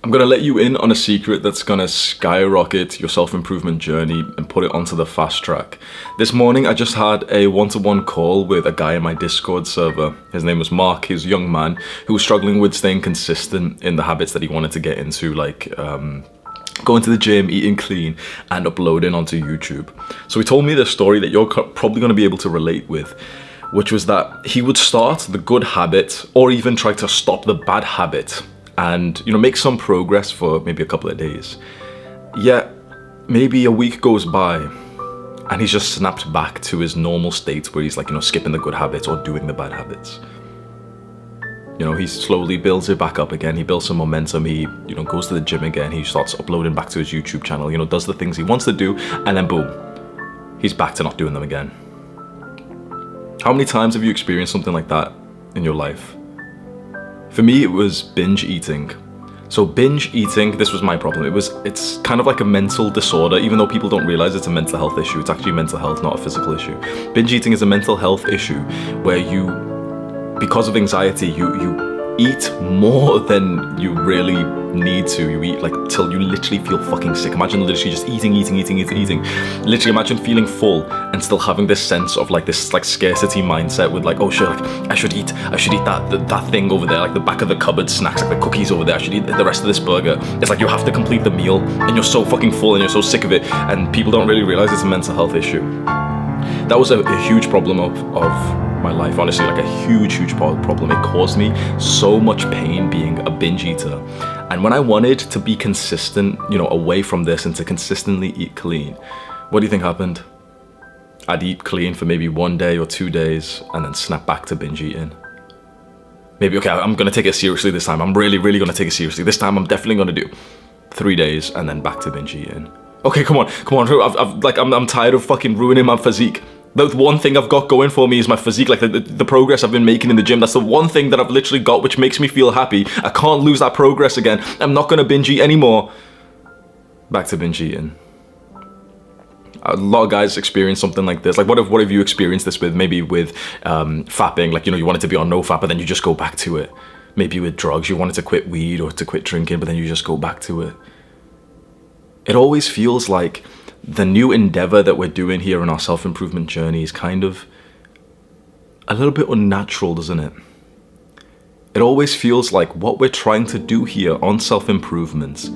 I'm gonna let you in on a secret that's gonna skyrocket your self-improvement journey and put it onto the fast track. This morning, I just had a one-to-one call with a guy in my Discord server. His name was Mark. He's a young man who was struggling with staying consistent in the habits that he wanted to get into, like going to the gym, eating clean, and uploading onto YouTube. So he told me this story that you're probably gonna be able to relate with, which was that he would start the good habit or even try to stop the bad habit and, you know, make some progress for maybe a couple of days. Yet, maybe a week goes by and he's just snapped back to his normal state where he's like, you know, skipping the good habits or doing the bad habits. You know, he slowly builds it back up again. He builds some momentum. He, you know, goes to the gym again. He starts uploading back to his YouTube channel, you know, does the things he wants to do, and then boom, he's back to not doing them again. How many times have you experienced something like that in your life? For me, it was binge eating. So binge eating, this was my problem. It's kind of like a mental disorder, even though people don't realize it's a mental health issue. It's actually mental health, not a physical issue. Binge eating is a mental health issue where you, because of anxiety, you eat more than you really need to. You eat like till you literally feel fucking sick. Imagine literally just eating. Literally imagine feeling full and still having this sense of like this like scarcity mindset with like, oh shit, like I should eat that thing over there, like the back of the cupboard snacks, like the cookies over there. I should eat the rest of this burger. It's like you have to complete the meal and you're so fucking full and you're so sick of it, and people don't really realize it's a mental health issue. That was a huge problem of my life, honestly, like a huge problem. It caused me so much pain being a binge eater. And when I wanted to be consistent, you know, away from this and to consistently eat clean, what do you think happened? I'd eat clean for maybe 1 day or 2 days and then snap back to binge eating. Maybe, okay, I'm gonna take it seriously this time. I'm really gonna take it seriously. This time I'm definitely gonna do 3 days and then back to binge eating. Okay, come on. I'm tired of fucking ruining my physique. The one thing I've got going for me is my physique, like the progress I've been making in the gym. That's the one thing that I've literally got which makes me feel happy. I can't lose that progress again. I'm not gonna binge eat anymore. Back to binge eating. A lot of guys experience something like this. Like what have you experienced this with? Maybe with fapping, like, you know, you wanted to be on no fap, but then you just go back to it. Maybe with drugs, you wanted to quit weed or to quit drinking, but then you just go back to it. It always feels like the new endeavor that we're doing here in our self-improvement journey is kind of a little bit unnatural, doesn't it? It always feels like what we're trying to do here on self-improvement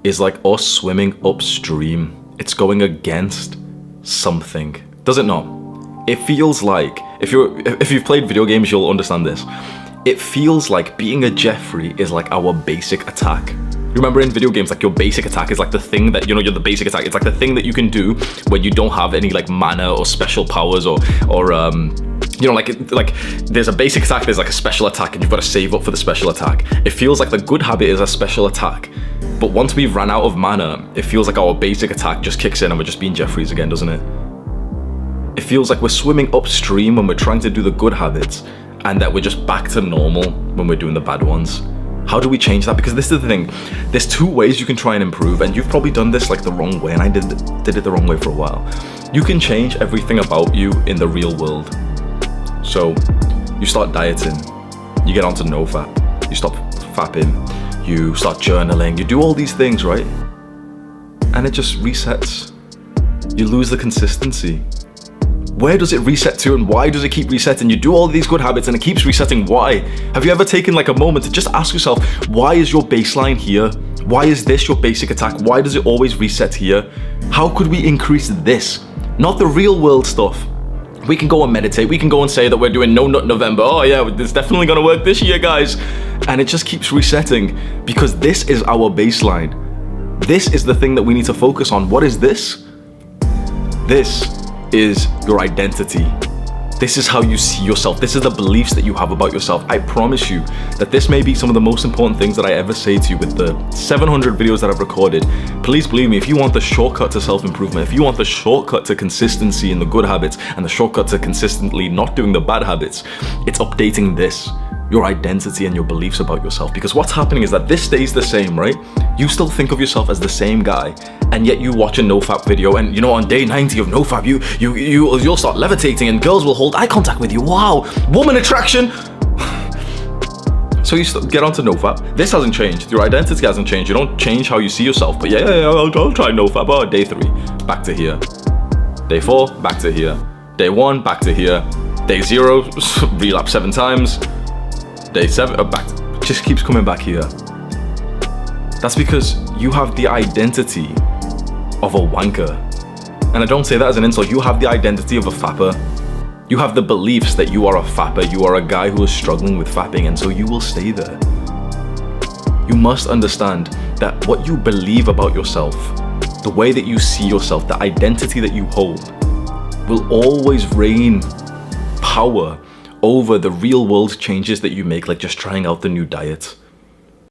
is like us swimming upstream. It's going against something, does it not? It feels like, if you've played video games, you'll understand this. It feels like being a Jeffrey is like our basic attack. Remember in video games, like your basic attack is like the thing that, you know, you're the basic attack. It's like the thing that you can do when you don't have any like mana or special powers or you know, like there's a basic attack, there's like a special attack, and you've got to save up for the special attack. It feels like the good habit is a special attack. But once we've ran out of mana, it feels like our basic attack just kicks in and we're just being Jeffreys again, doesn't it? It feels like we're swimming upstream when we're trying to do the good habits and that we're just back to normal when we're doing the bad ones. How do we change that? Because this is the thing. There's 2 ways you can try and improve, and you've probably done this like the wrong way, and I did it the wrong way for a while. You can change everything about you in the real world. So you start dieting, you get onto no fap, you stop fapping, you start journaling, you do all these things, right? And it just resets. You lose the consistency. Where does it reset to, and why does it keep resetting? You do all these good habits and it keeps resetting. Why? Have you ever taken like a moment to just ask yourself, why is your baseline here? Why is this your basic attack? Why does it always reset here? How could we increase this? Not the real world stuff. We can go and meditate. We can go and say that we're doing No Nut November. Oh yeah, it's definitely gonna work this year, guys. And it just keeps resetting because this is our baseline. This is the thing that we need to focus on. What is this? This is your identity. This is how you see yourself. This is the beliefs that you have about yourself. I promise you that this may be some of the most important things that I ever say to you with the 700 videos that I've recorded. Please believe me, if you want the shortcut to self-improvement, if you want the shortcut to consistency in the good habits and the shortcut to consistently not doing the bad habits, it's updating this, your identity and your beliefs about yourself. Because what's happening is that this stays the same, right? You still think of yourself as the same guy, and yet you watch a nofap video, and you know, on day 90 of nofap, you'll start levitating and girls will hold eye contact with you. Wow, woman attraction. So you get onto NoFap. This hasn't changed. Your identity hasn't changed. You don't change how you see yourself. But yeah, I'll try NoFap. Oh, day 3, back to here. Day 4, back to here. Day 1, back to here. Day 0, relapse 7 times. Day 7, back to, just keeps coming back here. That's because you have the identity of a wanker. And I don't say that as an insult. You have the identity of a fapper. You have the beliefs that you are a fapper. You are a guy who is struggling with fapping, and so you will stay there. You must understand that what you believe about yourself, the way that you see yourself, the identity that you hold, will always reign power over the real world changes that you make, like just trying out the new diet.